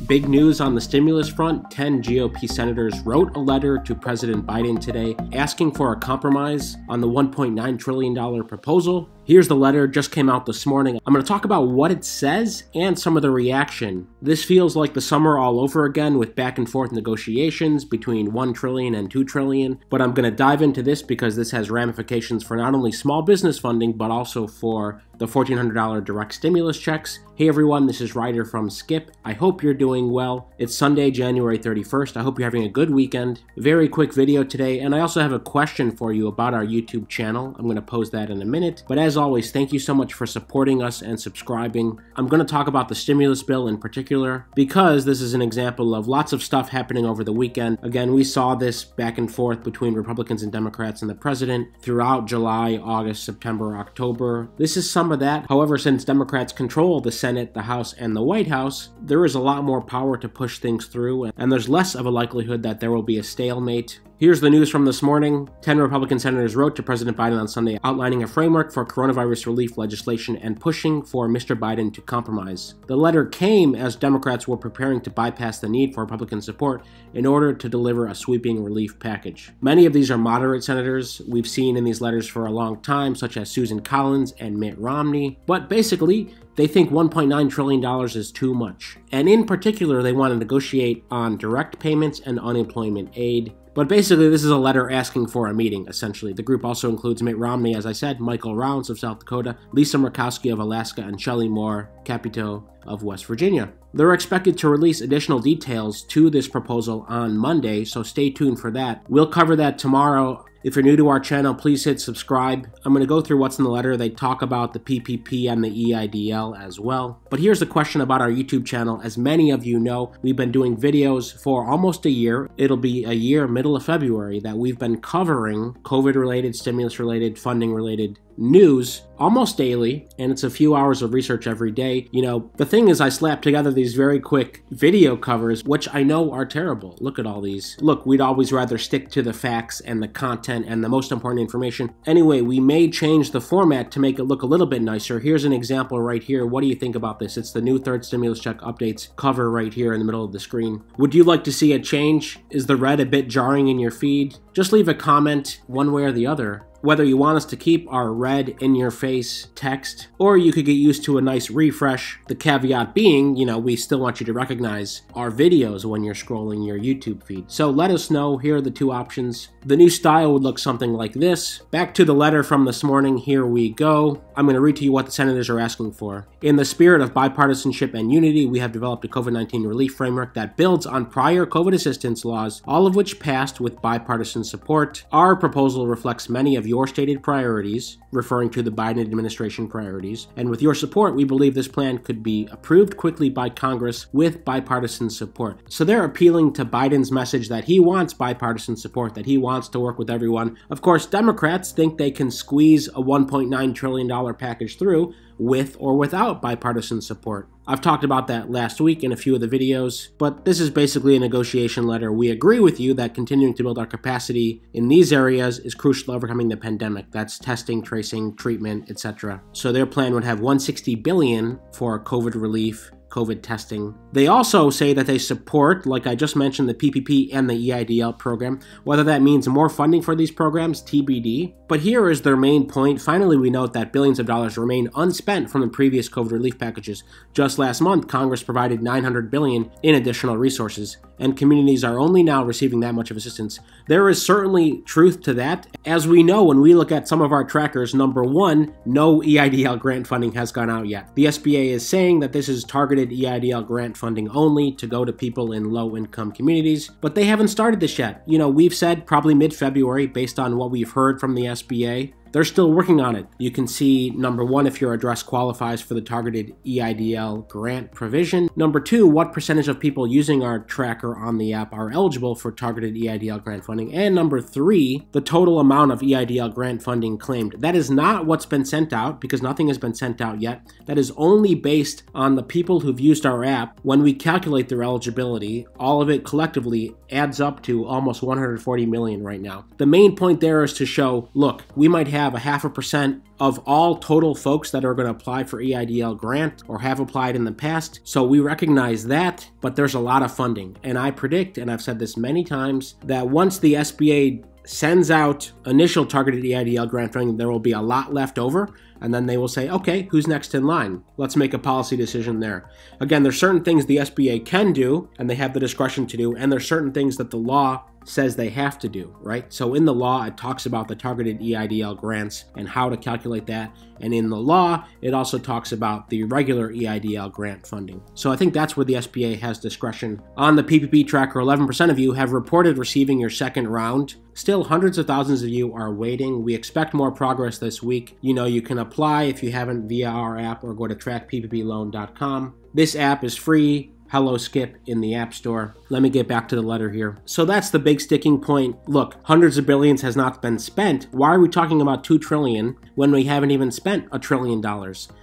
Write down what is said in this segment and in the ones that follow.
Big news on the stimulus front. 10 GOP senators wrote a letter to President Biden today asking for a compromise on the $1.9 trillion proposal. Here's the letter, just came out this morning. I'm going to talk about what it says and some of the reaction. This feels like the summer all over again with back and forth negotiations between $1 trillion and $2 trillion. But I'm going to dive into this because this has ramifications for not only small business funding, but also for the $1,400 direct stimulus checks. Hey everyone, this is Ryder from Skip. I hope you're doing well. It's Sunday, January 31st. I hope you're having a good weekend. Very quick video today, and I also have a question for you about our YouTube channel. I'm going to pose that in a minute. But as always, thank you so much for supporting us and subscribing. I'm going to talk about the stimulus bill in particular because this is an example of lots of stuff happening over the weekend. Again, we saw this back and forth between Republicans and Democrats and the president throughout July, August, September, October. This is some of that. However, since Democrats control the Senate, the House, and the White House, there is a lot more power to push things through, and there's less of a likelihood that there will be a stalemate. Here's the news from this morning. 10 Republican senators wrote to President Biden on Sunday outlining a framework for coronavirus relief legislation and pushing for Mr. Biden to compromise. The letter came as Democrats were preparing to bypass the need for Republican support in order to deliver a sweeping relief package. Many of these are moderate senators we've seen in these letters for a long time, such as Susan Collins and Mitt Romney, but basically, they think $1.9 trillion is too much. And in particular, they want to negotiate on direct payments and unemployment aid. But basically, this is a letter asking for a meeting, essentially. The group also includes Mitt Romney, as I said, Michael Rounds of South Dakota, Lisa Murkowski of Alaska, and Shelley Moore Capito of West Virginia. They're expected to release additional details to this proposal on Monday, so stay tuned for that. We'll cover that tomorrow. If you're new to our channel, please hit subscribe. I'm going to go through what's in the letter. They talk about the PPP and the EIDL as well. But here's the question about our YouTube channel. As many of you know, we've been doing videos for almost a year. It'll be a year, middle of February, that we've been covering COVID-related, stimulus-related, funding-related news almost daily, and it's a few hours of research every day. You know, the thing is I slapped together these very quick video covers, which I know are terrible. Look at all these. Look, we'd always rather stick to the facts and the content and the most important information. Anyway, we may change the format to make it look a little bit nicer. Here's an example right here. What do you think about this? It's the new third stimulus check updates cover right here in the middle of the screen. Would you like to see a change? Is the red a bit jarring in your feed? Just leave a comment one way or the other. Whether you want us to keep our red in-your-face text, or you could get used to a nice refresh. The caveat being, you know, we still want you to recognize our videos when you're scrolling your YouTube feed. So let us know. Here are the two options. The new style would look something like this. Back to the letter from this morning. Here we go. I'm going to read to you what the senators are asking for. In the spirit of bipartisanship and unity, we have developed a COVID-19 relief framework that builds on prior COVID assistance laws, all of which passed with bipartisan support. Our proposal reflects many of your stated priorities, referring to the Biden administration priorities, and with your support, we believe this plan could be approved quickly by Congress with bipartisan support. So they're appealing to Biden's message that he wants bipartisan support, that he wants to work with everyone. Of course, Democrats think they can squeeze a $1.9 trillion package through with or without bipartisan support. I've talked about that last week in a few of the videos, but this is basically a negotiation letter. We agree with you that continuing to build our capacity in these areas is crucial to overcoming the pandemic. That's testing, tracing, treatment, etc. So their plan would have $160 billion for COVID relief, COVID testing. They also say that they support, like I just mentioned, the PPP and the EIDL program. Whether that means more funding for these programs, TBD. But here is their main point. Finally, we note that billions of dollars remain unspent from the previous COVID relief packages. Just last month, Congress provided $900 billion in additional resources, and communities are only now receiving that much of assistance. There is certainly truth to that. As we know, when we look at some of our trackers, number one, no EIDL grant funding has gone out yet. The SBA is saying that this is targeted EIDL grant funding only to go to people in low-income communities, but they haven't started this yet. You know, we've said probably mid-February based on what we've heard from the SBA. They're still working on it. You can see, number one, if your address qualifies for the targeted EIDL grant provision. Number two, what percentage of people using our tracker on the app are eligible for targeted EIDL grant funding. And number three, the total amount of EIDL grant funding claimed. That is not what's been sent out because nothing has been sent out yet. That is only based on the people who've used our app. When we calculate their eligibility, all of it collectively adds up to almost 140 million right now. The main point there is to show, look, we might have have a 0.5% of all total folks that are going to apply for EIDL grant or have applied in the past. So we recognize that, but there's a lot of funding. And I predict, and I've said this many times, that once the SBA sends out initial targeted EIDL grant funding, there will be a lot left over, and then they will say, okay, who's next in line? Let's make a policy decision there. Again, there's certain things the SBA can do, and they have the discretion to do, and there's certain things that the law says they have to do, right? So in the law, it talks about the targeted EIDL grants and how to calculate that. And in the law, it also talks about the regular EIDL grant funding. So I think that's where the SBA has discretion. On the PPP tracker, 11% of you have reported receiving your second round. Still, hundreds of thousands of you are waiting. We expect more progress this week. You can apply if you haven't via our app or go to trackpploan.com. This app is free. Hello Skip in the App Store. Let me get back to the letter here. So that's the big sticking point. Look, hundreds of billions has not been spent. Why are we talking about $2 trillion when we haven't even spent $1 trillion?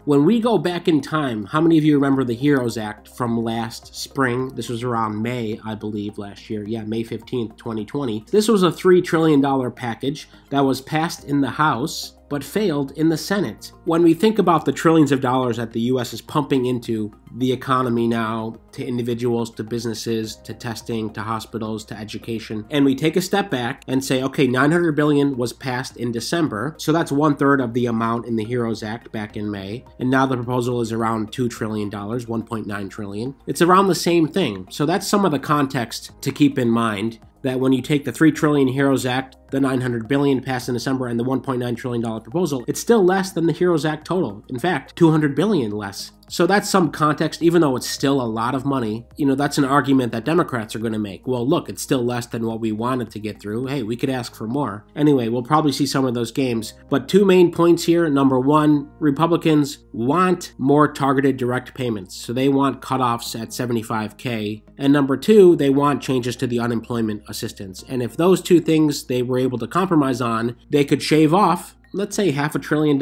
When we go back in time, how many of you remember the HEROES Act from last spring? This was around May, I believe, last year. Yeah, May 15th, 2020. This was a $3 trillion package that was passed in the House but failed in the Senate. When we think about the trillions of dollars that the U.S. is pumping into the economy now, to individuals, to businesses, to testing, to hospitals, to education, and we take a step back and say, okay, $900 billion was passed in December, so that's 1/3 of the amount in the HEROES Act back in May, and now the proposal is around $2 trillion, $1.9 trillion. It's around the same thing. So that's some of the context to keep in mind, that when you take the $3 trillion HEROES Act, the $900 billion passed in December, and the $1.9 trillion proposal, it's still less than the HEROES Act total. In fact, $200 billion less. So that's some context, even though it's still a lot of money. That's an argument that Democrats are going to make. Well, look, it's still less than what we wanted to get through. Hey, we could ask for more. Anyway, we'll probably see some of those games. But two main points here. Number one, Republicans want more targeted direct payments. So they want cutoffs at $75K. And number two, they want changes to the unemployment assistance. And if those two things they were able to compromise on, they could shave off, let's say, $500 billion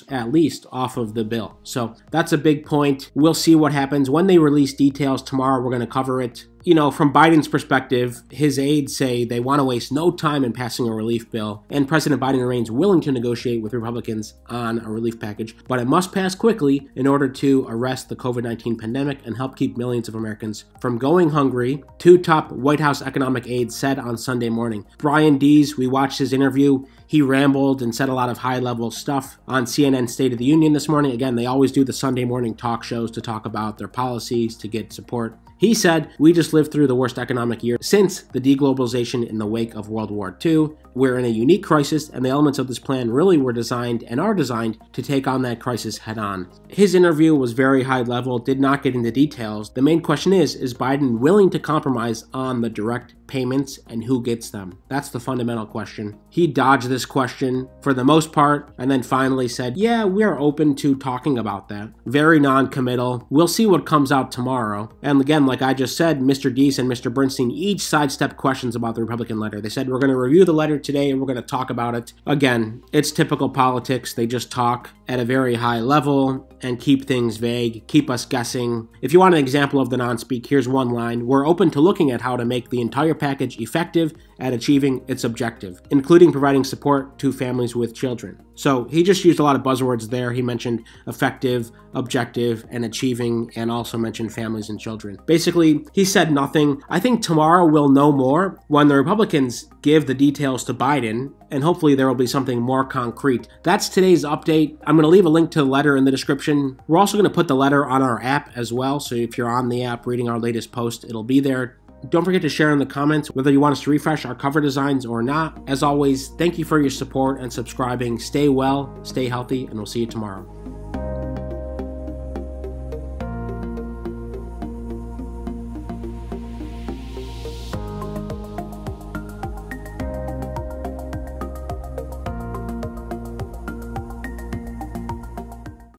at least off of the bill. So that's a big point. We'll see what happens. When they release details tomorrow, we're going to cover it. From Biden's perspective, his aides say they want to waste no time in passing a relief bill, and President Biden remains willing to negotiate with Republicans on a relief package, but it must pass quickly in order to arrest the COVID-19 pandemic and help keep millions of Americans from going hungry. Two top White House economic aides said on Sunday morning. Brian Dees, we watched his interview. He rambled and said a lot of high-level stuff on CNN State of the Union this morning. Again, they always do the Sunday morning talk shows to talk about their policies to get support. He said, we just lived through the worst economic year since the deglobalization in the wake of World War II. We're in a unique crisis, and the elements of this plan really were designed and are designed to take on that crisis head on. His interview was very high level, did not get into details. The main question is Biden willing to compromise on the direct payments and who gets them? That's the fundamental question. He dodged this question for the most part and then finally said, yeah, we're open to talking about that. Very non-committal. We'll see what comes out tomorrow. And again, like I just said, Mr. Deese and Mr. Bernstein each sidestepped questions about the Republican letter. They said, we're going to review the letter today and we're going to talk about it. Again, it's typical politics. They just talk at a very high level and keep things vague, keep us guessing. If you want an example of the non-speak, here's one line. We're open to looking at how to make the entire package effective at achieving its objective, including providing support to families with children. So he just used a lot of buzzwords there. He mentioned effective, objective, and achieving, and also mentioned families and children. Basically, he said nothing. I think tomorrow we'll know more when the Republicans give the details to Biden, and hopefully there will be something more concrete. That's today's update. I'm going to leave a link to the letter in the description. We're also going to put the letter on our app as well, so if you're on the app reading our latest post, it'll be there. Don't forget to share in the comments whether you want us to refresh our cover designs or not. As always, thank you for your support and subscribing. Stay well, stay healthy, and we'll see you tomorrow.